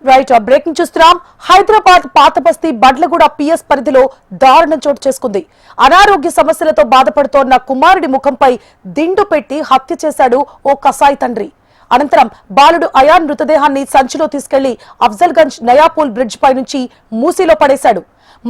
Right breaking చూస్తున్నాం. హైదరాబాద్ పాతబస్తీ Bandlaguda PS పరిధిలో దారుణం చోటు చేసుకుంది. అనారోగ్య సమస్యలతో బాధపడుతోన్న కుమారుడి ముఖంపై దిండు పెట్టి హత్య చేశాడు ఓ కసాయి తండ్రి. అనంతరం బాలుడు అయాన్ మృతదేహాన్ని సంచిలో తీసుకెళ్లి అఫ్జల్గంజ్ నయాపూల్ బ్రిడ్జ్ పై నుంచి మూసీలో పడేశాడు.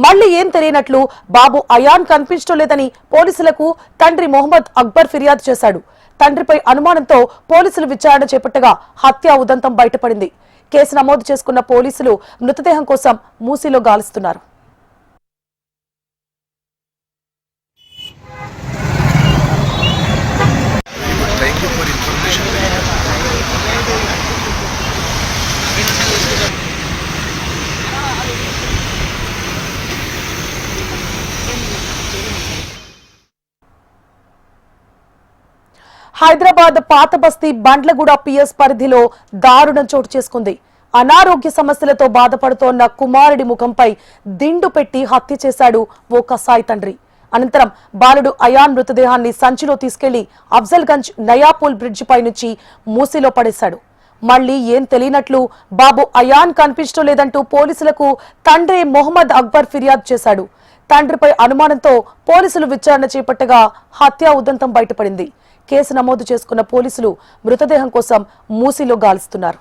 మళ్లీ ఏం తెలియనట్లు బాబు అయాన్ కనిపించడం లేదని పోలీసులకు తండ్రి మొహమ్మద్ అక్బర్ ఫిర్యాదు చేశాడు. తండ్రిపై అనుమానంతో పోలీసులు విచారణ చేపట్టగా హత్యా ఉదంతం బయటపడింది. కేసు నమోదు చేసుకున్న పోలీసులు మృతదేహం కోసం మూసీలో గాలిస్తున్నారు. హైదరాబాద్ పాతబస్తీ బండ్లగూడ పిఎస్ పరిధిలో దారుణం చోటు చేసుకుంది. అనారోగ్య సమస్యలతో బాధపడుతోన్న కుమారుడి ముఖంపై దిండు పెట్టి హత్య చేశాడు ఓ కసాయి తండ్రి. అనంతరం బాలుడు అయాన్ మృతదేహాన్ని సంచిలో తీసుకెళ్లి అఫ్జల్గంజ్ నయాపూల్ బ్రిడ్జ్ పై నుంచి మూసీలో పడేశాడు. మళ్లీ ఏం తెలియనట్లు బాబు అయాన్ కనిపించడం లేదంటూ పోలీసులకు తండ్రి మొహమ్మద్ అక్బర్ ఫిర్యాదు చేశాడు. తండ్రిపై అనుమానంతో పోలీసులు విచారణ చేపట్టగా హత్యా ఉదంతం బయటపడింది. కేసు నమోదు చేసుకున్న పోలీసులు మృతదేహం కోసం మూసీలో గాలిస్తున్నారు.